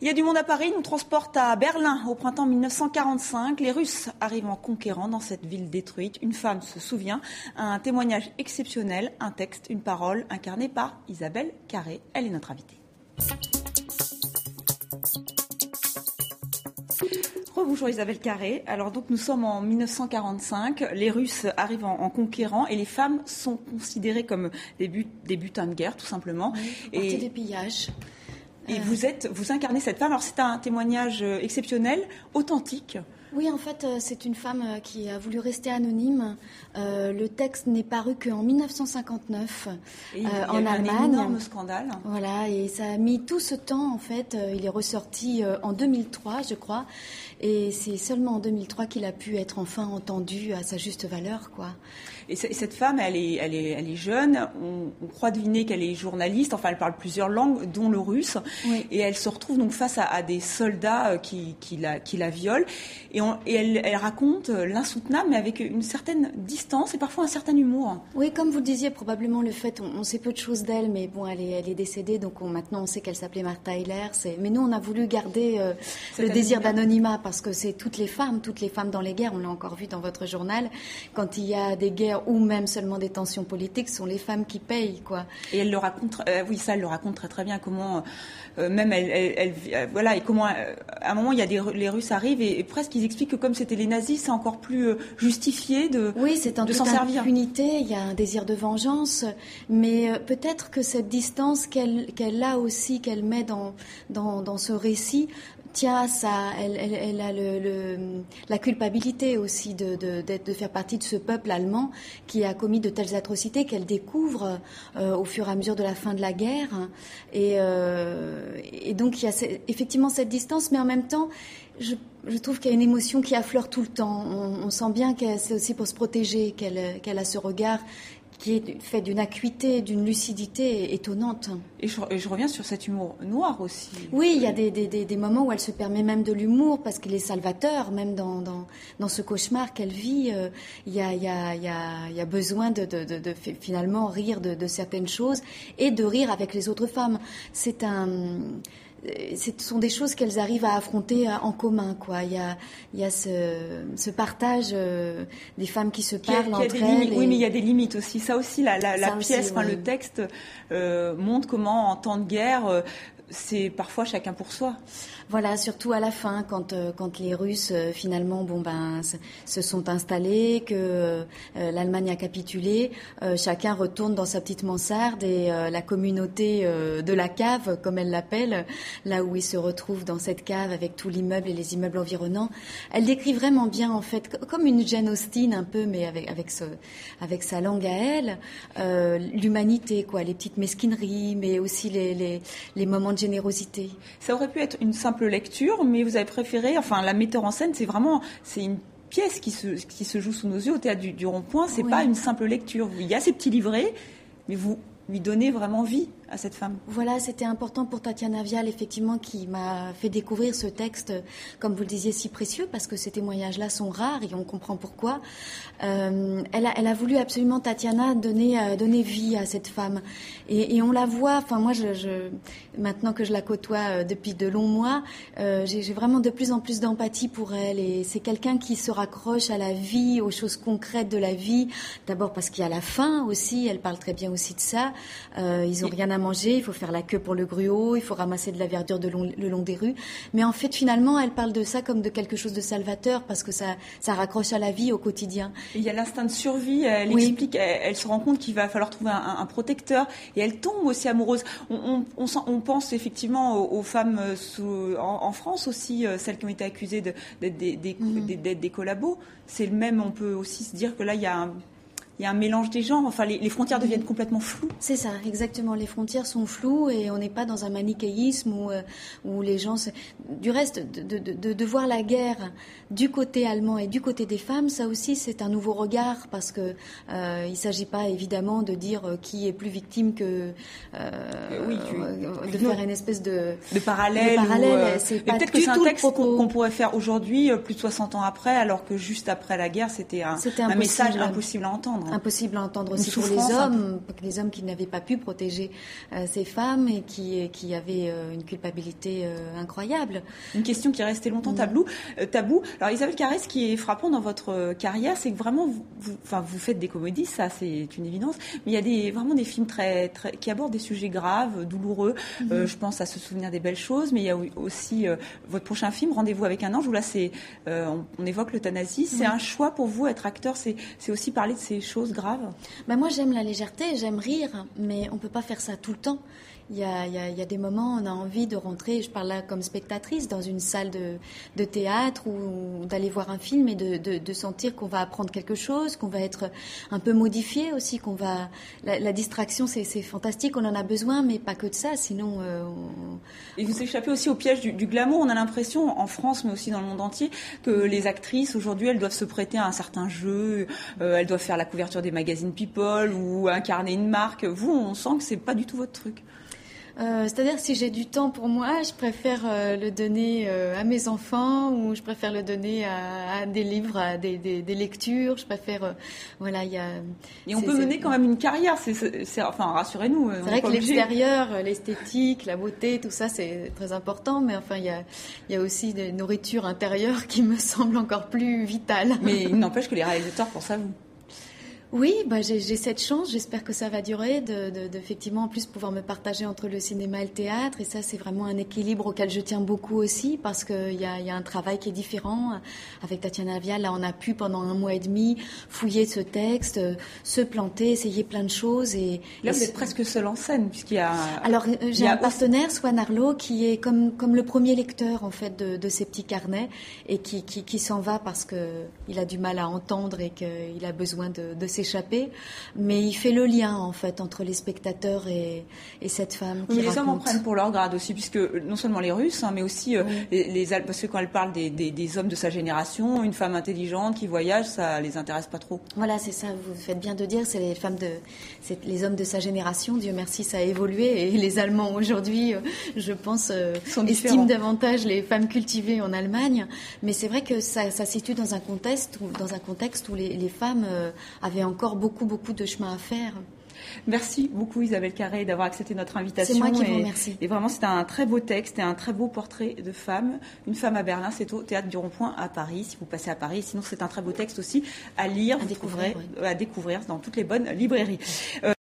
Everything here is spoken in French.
Il y a du monde à Paris, nous transporte à Berlin au printemps 1945. Les Russes arrivent en conquérant dans cette ville détruite. Une femme se souvient, un témoignage exceptionnel, un texte, une parole incarnée par Isabelle Carré. Elle est notre invitée. Bonjour Isabelle Carré. Alors donc nous sommes en 1945, les Russes arrivent en conquérant et les femmes sont considérées comme des butins de guerre tout simplement. Oui, des pillages. Et vous incarnez cette femme. Alors c'est un témoignage exceptionnel, authentique. Oui, en fait, c'est une femme qui a voulu rester anonyme. Le texte n'est paru qu'en 1959 en Allemagne. Un énorme scandale. Voilà, et ça a mis tout ce temps, en fait. Il est ressorti en 2003, je crois. Et c'est seulement en 2003 qu'il a pu être enfin entendu à sa juste valeur, quoi. Et cette femme, elle est jeune. On croit deviner qu'elle est journaliste. Enfin, elle parle plusieurs langues, dont le russe. Oui. Et elle se retrouve donc face à des soldats qui la violent. Et elle raconte l'insoutenable, mais avec une certaine distance et parfois un certain humour. Oui, comme vous le disiez, probablement le fait, on sait peu de choses d'elle, mais bon, elle est décédée, donc maintenant on sait qu'elle s'appelait Martha Hiller. Mais nous, on a voulu garder le désir d'anonymat, parce que c'est toutes les femmes dans les guerres, on l'a encore vu dans votre journal, quand il y a des guerres ou même seulement des tensions politiques, ce sont les femmes qui payent, quoi. Et elle le raconte, elle le raconte très très bien, comment même voilà, et comment à un moment il y a les Russes arrivent et presque ils expliquent que comme c'était les nazis, c'est encore plus justifié de s'en servir. Impunité, il y a un désir de vengeance, mais peut-être que cette distance qu'elle a aussi, qu'elle met dans ce récit, tient à ça. Elle a la culpabilité aussi de faire partie de ce peuple allemand qui a commis de telles atrocités qu'elle découvre au fur et à mesure de la fin de la guerre. Et donc il y a effectivement cette distance, mais en même temps, je trouve qu'il y a une émotion qui affleure tout le temps. On sent bien que c'est aussi pour se protéger qu'elle a ce regard qui est fait d'une acuité, d'une lucidité étonnante. Et je reviens sur cet humour noir aussi. Oui, il y a des moments où elle se permet même de l'humour, parce qu'il est salvateur, même dans ce cauchemar qu'elle vit. Il y a besoin de finalement rire de certaines choses et de rire avec les autres femmes. Ce sont des choses qu'elles arrivent à affronter en commun, quoi. Il y a ce partage des femmes qui se parlent entre elles. Oui, mais il y a des limites aussi. Ça aussi, la pièce, aussi, oui. Le texte montre comment, en temps de guerre, c'est parfois chacun pour soi. Voilà, surtout à la fin, quand les Russes finalement se sont installés, que l'Allemagne a capitulé, chacun retourne dans sa petite mansarde et la communauté de la cave, comme elle l'appelle, là où ils se retrouvent dans cette cave avec tout l'immeuble et les immeubles environnants, elle décrit vraiment bien, en fait, comme une Jane Austen un peu, mais avec sa langue à elle, l'humanité, quoi, les petites mesquineries, mais aussi les moments de générosité. Ça aurait pu être une simple lecture, mais vous avez préféré, la metteur en scène, c'est une pièce qui se joue sous nos yeux au théâtre du Rond-Point. C'est pas une simple lecture. Il y a ces petits livrets, mais vous lui donnez vraiment vie à cette femme. Voilà, c'était important pour Tatiana Vial, effectivement, qui m'a fait découvrir ce texte, comme vous le disiez, si précieux, parce que ces témoignages-là sont rares et on comprend pourquoi. Elle a voulu absolument, Tatiana, donner vie à cette femme. Et on la voit, moi, maintenant que je la côtoie depuis de longs mois, j'ai vraiment de plus en plus d'empathie pour elle. Et c'est quelqu'un qui se raccroche à la vie, aux choses concrètes de la vie. D'abord parce qu'il y a la faim aussi, elle parle très bien aussi de ça. Ils n'ont rien à manger, il faut faire la queue pour le gruau, il faut ramasser de la verdure le long des rues. Mais en fait, finalement, elle parle de ça comme de quelque chose de salvateur, parce que ça raccroche à la vie au quotidien. Et il y a l'instinct de survie, elle explique, elle se rend compte qu'il va falloir trouver un protecteur, et elle tombe aussi amoureuse. On pense effectivement aux femmes en France aussi, celles qui ont été accusées d'être des collabos. C'est le même, on peut aussi se dire que là, il y a un mélange des genres, les frontières deviennent complètement floues. C'est ça, exactement, les frontières sont floues et on n'est pas dans un manichéisme où les gens... Du reste, de voir la guerre du côté allemand et du côté des femmes, ça aussi c'est un nouveau regard, parce que il ne s'agit pas évidemment de dire qui est plus victime que... de faire une espèce de parallèle. C'est pas peut-être que c'est un texte qu'on pourrait faire aujourd'hui, plus de 60 ans après, alors que juste après la guerre, c'était un message impossible à entendre. Impossible à entendre aussi pour les hommes qui n'avaient pas pu protéger ces femmes et qui avaient une culpabilité incroyable. Une question qui est restée longtemps tabou. Alors Isabelle Carré, ce qui est frappant dans votre carrière, c'est que vraiment vous faites des comédies, ça c'est une évidence, mais il y a vraiment des films qui abordent des sujets graves, douloureux. Je pense à Se souvenir des belles choses, mais il y a aussi votre prochain film, Rendez-vous avec un ange, où là on évoque l'euthanasie. C'est un choix pour vous, être acteur, c'est aussi parler de ces choses graves? Moi j'aime la légèreté, j'aime rire, mais on ne peut pas faire ça tout le temps. Il y a des moments où on a envie de rentrer, je parle là comme spectatrice, dans une salle de théâtre ou d'aller voir un film et de sentir qu'on va apprendre quelque chose, qu'on va être un peu modifié aussi, la distraction c'est fantastique, on en a besoin, mais pas que de ça, sinon... Et vous échappez aussi au piège du glamour. On a l'impression, en France mais aussi dans le monde entier, que les actrices aujourd'hui, elles doivent se prêter à un certain jeu, elles doivent faire la couverture des magazines People ou incarner une marque. Vous, on sent que c'est pas du tout votre truc. C'est-à-dire que si j'ai du temps pour moi, je préfère le donner à mes enfants ou je préfère le donner à des livres, à des lectures. Je préfère, voilà, il y a. Et on peut mener quand même une carrière. Enfin, rassurez-nous. C'est vrai que l'extérieur, l'esthétique, la beauté, tout ça, c'est très important. Mais enfin, il y a aussi des nourritures intérieures qui me semblent encore plus vitales. Mais il n'empêche que les réalisateurs pensent à vous. Oui, j'ai cette chance, j'espère que ça va durer, effectivement en plus pouvoir me partager entre le cinéma et le théâtre, et ça c'est vraiment un équilibre auquel je tiens beaucoup aussi, parce qu'il y a un travail qui est différent. Avec Tatiana Navia, là on a pu pendant 1 mois et demi fouiller ce texte, se planter, essayer plein de choses. Et là vous êtes presque seule en scène, puisqu'il y a... Alors j'ai un partenaire, Swan Arlo, qui est comme le premier lecteur en fait de ces petits carnets, et qui s'en va parce qu'il a du mal à entendre et qu'il a besoin de s'échapper, mais il fait le lien en fait entre les spectateurs et cette femme qui raconte. Les hommes en prennent pour leur grade aussi, puisque non seulement les Russes, mais aussi parce que quand elle parle des hommes de sa génération, une femme intelligente qui voyage, ça les intéresse pas trop. Voilà, c'est ça. Vous faites bien de dire, c'est les hommes de sa génération. Dieu merci, ça a évolué, et les Allemands aujourd'hui, je pense, estiment davantage les femmes cultivées en Allemagne. Mais c'est vrai que ça se situe dans un contexte où les femmes avaient encore beaucoup de chemin à faire. Merci beaucoup Isabelle Carré d'avoir accepté notre invitation. C'est moi qui vous remercie. Et vraiment, c'est un très beau texte et un très beau portrait de femme. Une femme à Berlin, c'est au Théâtre du Rond-Point à Paris, si vous passez à Paris. Sinon, c'est un très beau texte aussi à lire, à découvrir dans toutes les bonnes librairies.